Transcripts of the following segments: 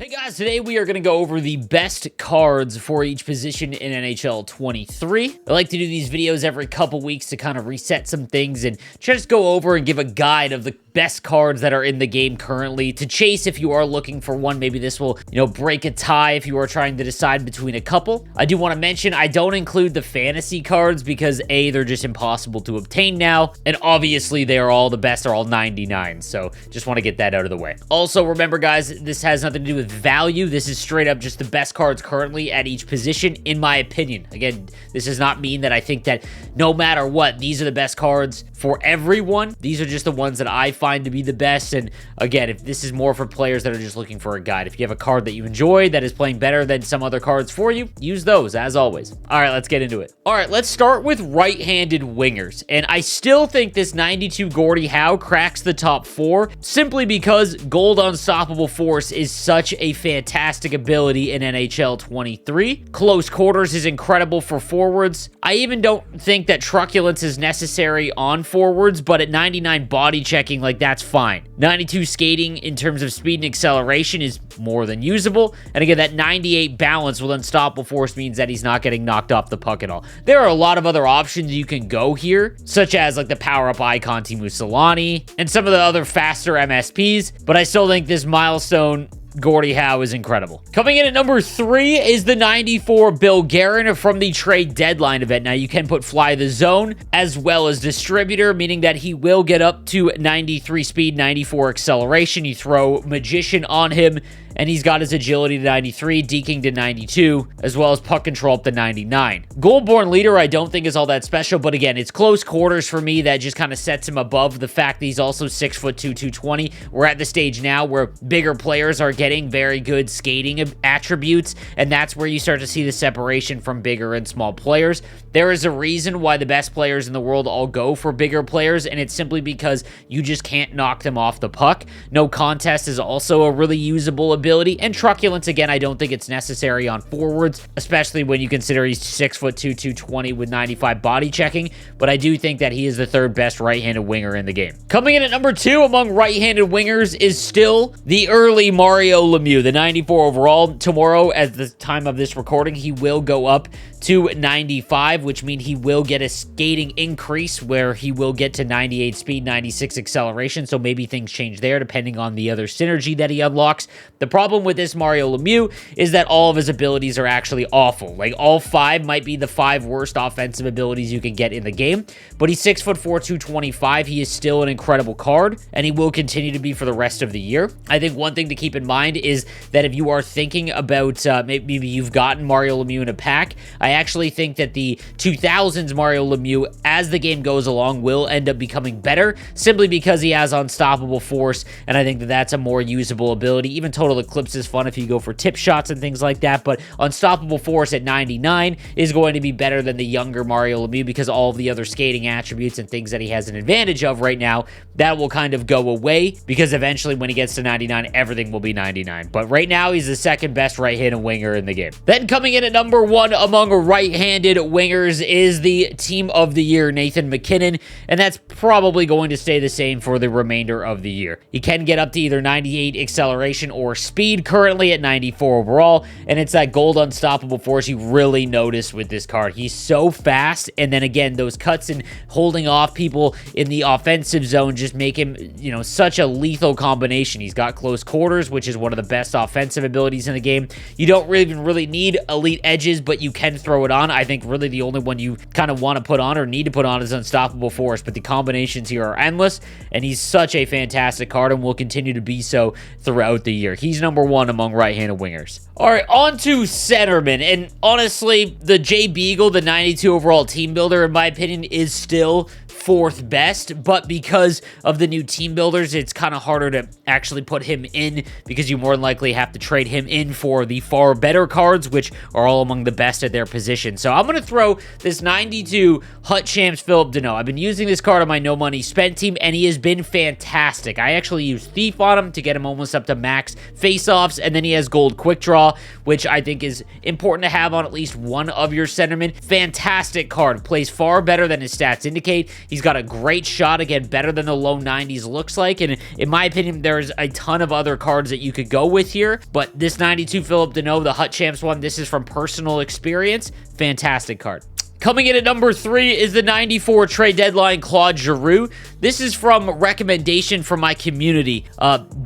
Hey guys, today we are going to go over the best cards for each position in NHL 23. I like to do these videos every couple weeks to kind of reset some things and just go over and give a guide of the best cards that are in the game currently to chase if you are looking for one. Maybe this will, break a tie if you are trying to decide between a couple. I do want to mention I don't include the fantasy cards because A, they're just impossible to obtain now, and obviously they are all the best, are all 99, so just want to get that out of the way. Also, remember guys, this has nothing to do with value. This is straight up just the best cards currently at each position, in my opinion. Again, this does not mean that I think that no matter what, these are the best cards for everyone. These are just the ones that I find to be the best, and again, if this is more for players that are just looking for a guide. If you have a card that you enjoy that is playing better than some other cards for you, use those as always. All right, let's get into it. All right, let's start with right-handed wingers, and I still think this 92 Gordie Howe cracks the top 4 simply because Gold Unstoppable Force is such a fantastic ability in NHL 23. Close quarters is incredible for forwards. I even don't think that truculence is necessary on forwards, but at 99 body checking, like, that's fine. 92 skating in terms of speed and acceleration is more than usable, and again, that 98 balance with Unstoppable Force means that he's not getting knocked off the puck at all. There are a lot of other options you can go here, such as like the power-up icon Timu Solani and some of the other faster MSPs, but I still think this milestone Gordie Howe is incredible. Coming in at number 3 is the 94 Bill Guerin from the trade deadline event. Now, you can put Fly the Zone as well as Distributor, meaning that he will get up to 93 speed, 94 acceleration. You throw Magician on him, and he's got his agility to 93, deking to 92, as well as puck control up to 99. Goalborn Leader, I don't think is all that special, but again, it's close quarters for me that just kind of sets him above the fact that he's also 6'2", 220. We're at the stage now where bigger players are getting very good skating attributes, and that's where you start to see the separation from bigger and small players. There is a reason why the best players in the world all go for bigger players, and it's simply because you just can't knock them off the puck. No Contest is also a really usable ability, and Truculence, again, I don't think it's necessary on forwards, especially when you consider he's 6'2", 220 with 95 body checking, but I do think that he is the third best right-handed winger in the game. Coming in at number 2 among right-handed wingers is still the early Mario Lemieux, the 94 overall. Tomorrow, at the time of this recording, he will go up to 95, which means he will get a skating increase where he will get to 98 speed, 96 acceleration, so maybe things change there depending on the other synergy that he unlocks. The problem with this Mario Lemieux is that all of his abilities are actually awful. Like, all 5 might be the 5 worst offensive abilities you can get in the game, but he's 6'4", 225. He is still an incredible card, and he will continue to be for the rest of the year. I think one thing to keep in mind is that if you are thinking about maybe you've gotten Mario Lemieux in a pack, I actually think that the 2000s Mario Lemieux, as the game goes along, will end up becoming better simply because he has Unstoppable Force, and I think that that's a more usable ability. Even Total Eclipse is fun if you go for tip shots and things like that, but Unstoppable Force at 99 is going to be better than the younger Mario Lemieux because all of the other skating attributes and things that he has an advantage of right now, that will kind of go away because eventually when he gets to 99, everything will be 99. But right now, he's the second best right-handed winger in the game. Then coming in at number 1 among right-handed wingers is the Team of the Year, Nathan MacKinnon, and that's probably going to stay the same for the remainder of the year. He can get up to either 98 acceleration or speed, currently at 94 overall, and it's that Gold Unstoppable Force you really notice with this card. He's so fast, and then again, those cuts and holding off people in the offensive zone just make him, such a lethal combination. He's got close quarters, which is one of the best offensive abilities in the game. You don't even really need elite edges, but you can throw it on. I think really the only one you kind of want to put on or need to put on is Unstoppable Force, but the combinations here are endless, and he's such a fantastic card and will continue to be so throughout the year. He's number 1 among right-handed wingers. All right, on to centerman, and honestly, the Jay Beagle, the 92 overall team builder, in my opinion, is still 4th best, but because of the new team builders, it's kind of harder to actually put him in because you more than likely have to trade him in for the far better cards, which are all among the best at their position. So I'm going to throw this 92 Hut Champs Philip Deneau. I've been using this card on my no money spent team, and he has been fantastic. I actually used Thief on him to get him almost up to max faceoffs, and then he has Gold Quick Draw, which I think is important to have on at least one of your centermen. Fantastic card. Plays far better than his stats indicate. He's got a great shot, again, better than the low 90s looks like, and in my opinion, there's a ton of other cards that you could go with here, but this 92 Philip Deneau, the Hut Champs one, this is from personal experience. Fantastic card. Coming in at number 3 is the 94 trade deadline Claude Giroux. This is from recommendation from my community.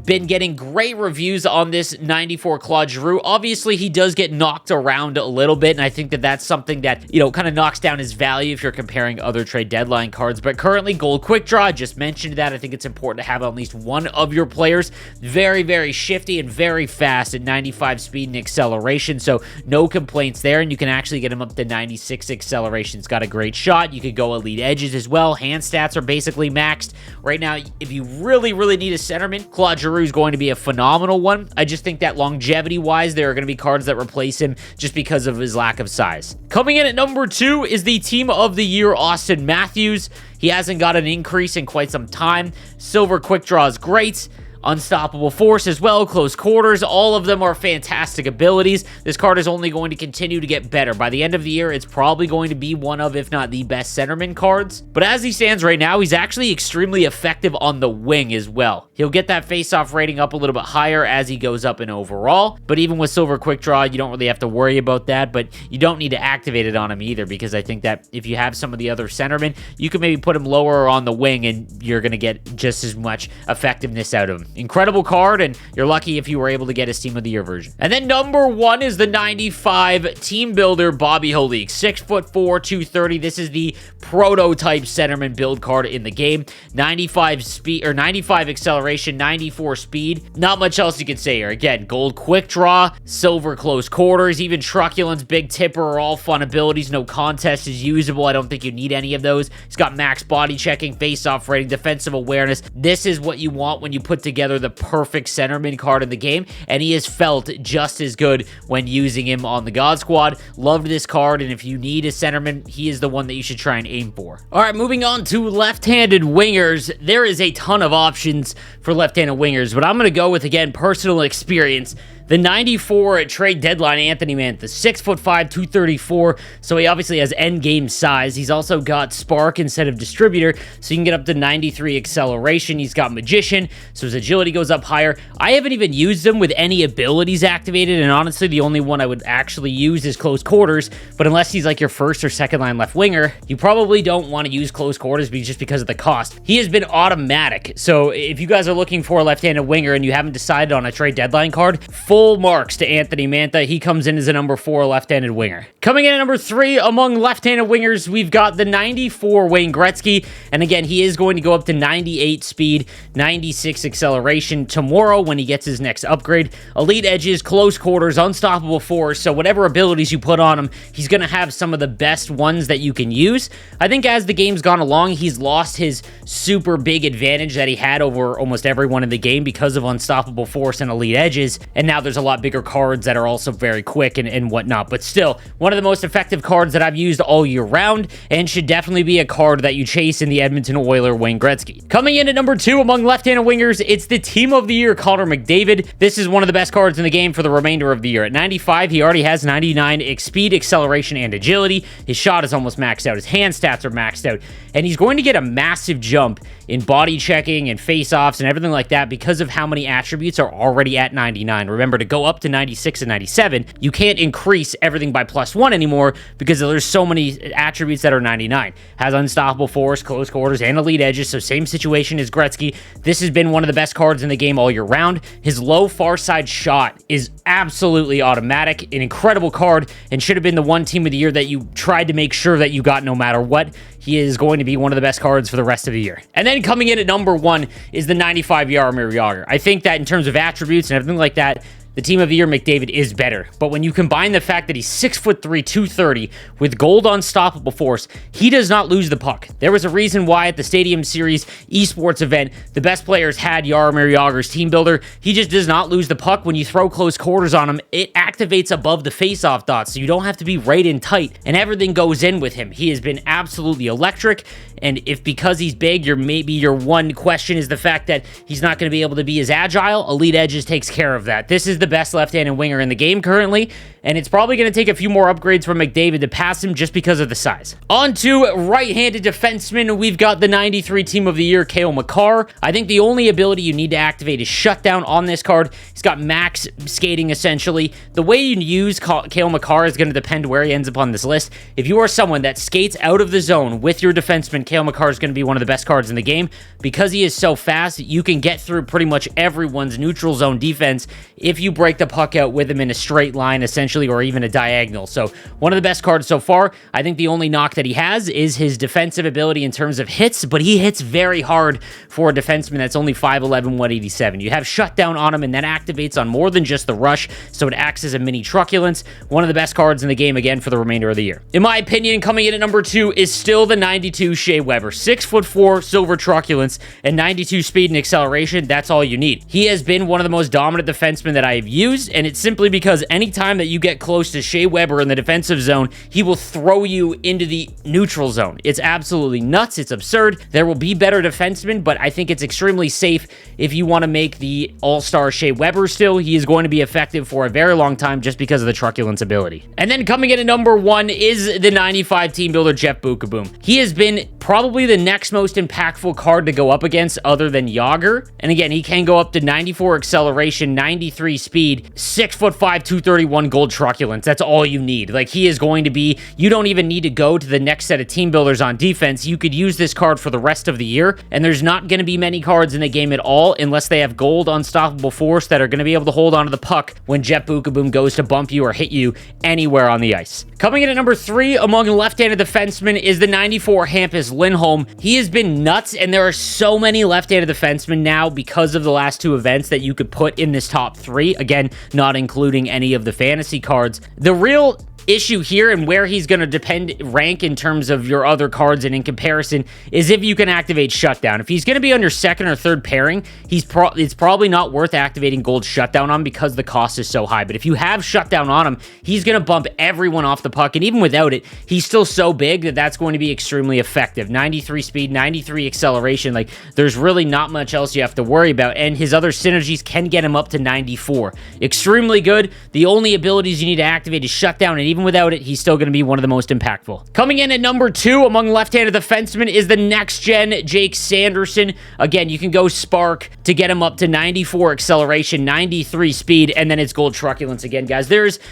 Been getting great reviews on this 94 Claude Giroux. Obviously, he does get knocked around a little bit, and I think that that's something that, you know, kind of knocks down his value if you're comparing other trade deadline cards. But currently, Gold Quick Draw, I just mentioned that. I think it's important to have at least one of your players very, very shifty and very fast at 95 speed and acceleration, so no complaints there, and you can actually get him up to 96 acceleration. It's got a great shot. You could go elite edges as well. Hand stats are basically maxed. Right now, if you really, really need a centerman, Claude Giroux is going to be a phenomenal one. I just think that longevity-wise, there are going to be cards that replace him just because of his lack of size. Coming in at number 2 is the Team of the Year, Auston Matthews. He hasn't got an increase in quite some time. Silver Quick Draw is great. Unstoppable Force as well, Close Quarters, all of them are fantastic abilities. This card is only going to continue to get better. By the end of the year, it's probably going to be one of, if not the best centerman cards. But as he stands right now, he's actually extremely effective on the wing as well. He'll get that face-off rating up a little bit higher as he goes up in overall, but even with Silver Quick Draw, you don't really have to worry about that, but you don't need to activate it on him either, because I think that if you have some of the other centermen, you can maybe put him lower on the wing and you're going to get just as much effectiveness out of him. Incredible card, and you're lucky if you were able to get his Team of the Year version. And then number 1 is the 95 Team Builder Bobby Holik. 6'4", 230. This is the prototype centerman build card in the game. 95 speed, or 95 acceleration, 94 speed. Not much else you can say here. Again, Gold Quick Draw, Silver Close Quarters, even Truculence, Big Tipper are all fun abilities. No Contest is usable. I don't think you need any of those. He's got max body checking, face-off rating, defensive awareness. This is what you want when you put together the perfect centerman card in the game, and he has felt just as good when using him on the God Squad. Loved this card, and if you need a centerman, he is the one that you should try and aim for. All right, moving on to left-handed wingers. There is a ton of options for left-handed wingers, but I'm going to go with, again, personal experience. The 94 trade deadline Anthony Mantha, 6'5", 234, so he obviously has endgame size. He's also got Spark instead of Distributor, so you can get up to 93 acceleration. He's got Magician, so his agility goes up higher. I haven't even used him with any abilities activated, and honestly, the only one I would actually use is Close Quarters, but unless he's like your first or second line left winger, you probably don't want to use Close Quarters just because of the cost. He has been automatic, so if you guys are looking for a left-handed winger and you haven't decided on a trade deadline card, full marks to Anthony Mantha. He comes in as a number 4 left-handed winger. Coming in at number 3 among left-handed wingers, we've got the 94 Wayne Gretzky, and again, he is going to go up to 98 speed, 96 acceleration tomorrow when he gets his next upgrade. Elite edges, Close Quarters, Unstoppable Force, so whatever abilities you put on him, he's going to have some of the best ones that you can use. I think as the game's gone along, he's lost his super big advantage that he had over almost everyone in the game because of Unstoppable Force and Elite edges, and now there's a lot bigger cards that are also very quick and whatnot, but still, one of the most effective cards that I've used all year round, and should definitely be a card that you chase in the Edmonton Oilers Wayne Gretzky. Coming in at number 2 among left-handed wingers, it's the Team of the Year Connor McDavid. This is one of the best cards in the game for the remainder of the year. At 95, he already has 99 speed, acceleration, and agility. His shot is almost maxed out. His hand stats are maxed out, and he's going to get a massive jump in body checking and face-offs and everything like that because of how many attributes are already at 99. Remember, to go up to 96 and 97, you can't increase everything by +1 anymore because there's so many attributes that are 99. Has Unstoppable Force, Close Quarters, and Elite Edges, so same situation as Gretzky. This has been one of the best cards in the game all year round. His low far side shot is absolutely automatic, an incredible card, and should have been the one Team of the Year that you tried to make sure that you got no matter what. He is going to be one of the best cards for the rest of the year. And then coming in at number 1 is the 95 Jaromir Jagr. I think that in terms of attributes and everything like that, the Team of the Year McDavid is better. But when you combine the fact that he's 6'3", 230 with gold Unstoppable Force, he does not lose the puck. There was a reason why at the Stadium Series esports event, the best players had Jaromir Jagr's Team Builder. He just does not lose the puck. When you throw Close Quarters on him, it activates above the face-off dot, so you don't have to be right in tight, and everything goes in with him. He has been absolutely electric, and if because he's big, maybe your one question is the fact that he's not going to be able to be as agile, Elite Edges takes care of that. This is the best left-handed winger in the game currently, and it's probably going to take a few more upgrades from McDavid to pass him just because of the size. On to right-handed defenseman, we've got the 93 Team of the Year, Cale Makar. I think the only ability you need to activate is Shutdown on this card. He's got max skating, essentially. The way you use Cale Makar is going to depend where he ends up on this list. If you are someone that skates out of the zone with your defenseman, Cale Makar is going to be one of the best cards in the game. Because he is so fast, you can get through pretty much everyone's neutral zone defense if you break the puck out with him in a straight line, essentially, or even a diagonal. So one of the best cards so far. I think the only knock that he has is his defensive ability in terms of hits, but he hits very hard for a defenseman that's only 5'11", 187. You have Shutdown on him, and that activates on more than just the rush, so it acts as a mini truculence. One of the best cards in the game, again, for the remainder of the year. In my opinion, coming in at number 2 is still the 92 Shea Weber. 6'4", silver truculence, and 92 speed and acceleration. That's all you need. He has been one of the most dominant defensemen that I have used, and it's simply because anytime that you get close to Shea Weber in the defensive zone, he will throw you into the neutral zone. It's absolutely nuts. It's absurd. There will be better defensemen, but I think it's extremely safe if you want to make the all-star Shea Weber still. He is going to be effective for a very long time just because of the truculence ability. And then coming in at number 1 is the 95 team builder, Jeff Bookeboom. He has been probably the next most impactful card to go up against other than Yager. And again, he can go up to 94 acceleration, 93 speed, 6'5", 231 gold truculence. That's all you need. Like, he is going to be, you don't even need to go to the next set of team builders on defense. You could use this card for the rest of the year, and there's not going to be many cards in the game at all unless they have gold unstoppable force that are going to be able to hold onto the puck when Jeff Bookeboom goes to bump you or hit you anywhere on the ice. Coming in at number 3 among left-handed defensemen is the 94 Hampus Lindholm. He has been nuts, and there are so many left-handed defensemen now because of the last 2 events that you could put in this top 3. Again, not including any of the fantasy cards. The real issue here and where he's going to rank in terms of your other cards and in comparison is if you can activate Shutdown. If he's going to be on your second or third pairing, it's probably not worth activating Gold Shutdown on because the cost is so high. But if you have Shutdown on him, he's going to bump everyone off the puck, and even without it, he's still so big that that's going to be extremely effective. 93 speed, 93 acceleration, like, there's really not much else you have to worry about, and his other synergies can get him up to 94. Extremely good. The only abilities you need to activate is Shutdown, and even without it, he's still going to be one of the most impactful. Coming in at number 2 among left-handed defensemen is the next-gen Jake Sanderson. Again, you can go Spark to get him up to 94 acceleration, 93 speed, and then it's gold truculence again, guys.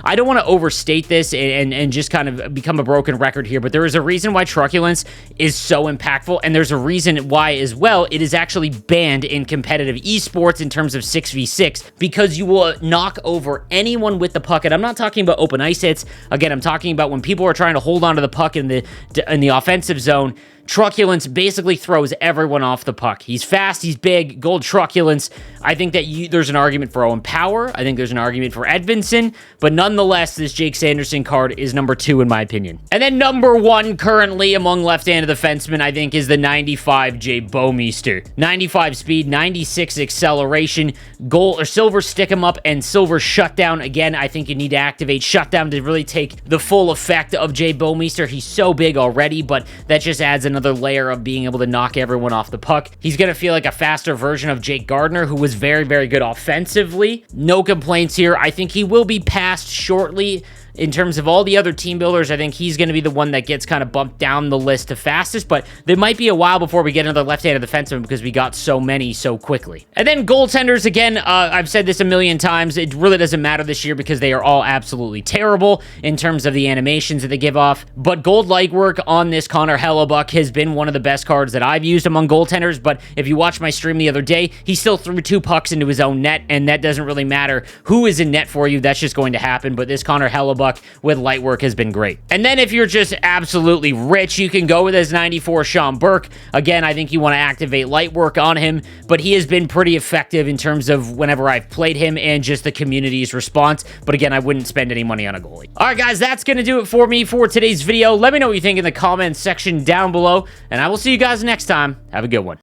I don't want to overstate this and just kind of become a broken record here, but there is a reason why truculence is so impactful, and there's a reason why as well it is actually banned in competitive esports in terms of 6v6, because you will knock over anyone with the puck, and I'm not talking about open ice hits. Again, I'm talking about when people are trying to hold onto the puck in the offensive zone. Truculence basically throws everyone off the puck. He's fast, he's big, gold truculence. I think that there's an argument for Owen Power. I think there's an argument for Edvinsson, but nonetheless, this Jake Sanderson card is number 2 in my opinion. And then number 1 currently among left-handed defensemen, I think, is the 95 Jay Bouwmeester. 95 speed, 96 acceleration, gold or silver stick him up, and silver shutdown. Again, I think you need to activate Shutdown to really take the full effect of Jay Bouwmeester. He's so big already, but that just adds another layer of being able to knock everyone off the puck. He's going to feel like a faster version of Jake Gardner, who was very, very good offensively. No complaints here. I think he will be passed shortly. In terms of all the other team builders, I think he's going to be the one that gets kind of bumped down the list to fastest, but there might be a while before we get another left-handed defenseman because we got so many so quickly. And then goaltenders, again, I've said this a million times, it really doesn't matter this year because they are all absolutely terrible in terms of the animations that they give off, but gold legwork on this Connor Hellebuck has been one of the best cards that I've used among goaltenders, but if you watched my stream the other day, he still threw 2 pucks into his own net, and that doesn't really matter who is in net for you, that's just going to happen, but this Connor Hellebuck with light work has been great. And then if you're just absolutely rich, you can go with his 94 Sean Burke. Again, I think you want to activate light work on him, but he has been pretty effective in terms of whenever I've played him and just the community's response. But again, I wouldn't spend any money on a goalie. All right, guys, that's going to do it for me for today's video. Let me know what you think in the comments section down below, and I will see you guys next time. Have a good one.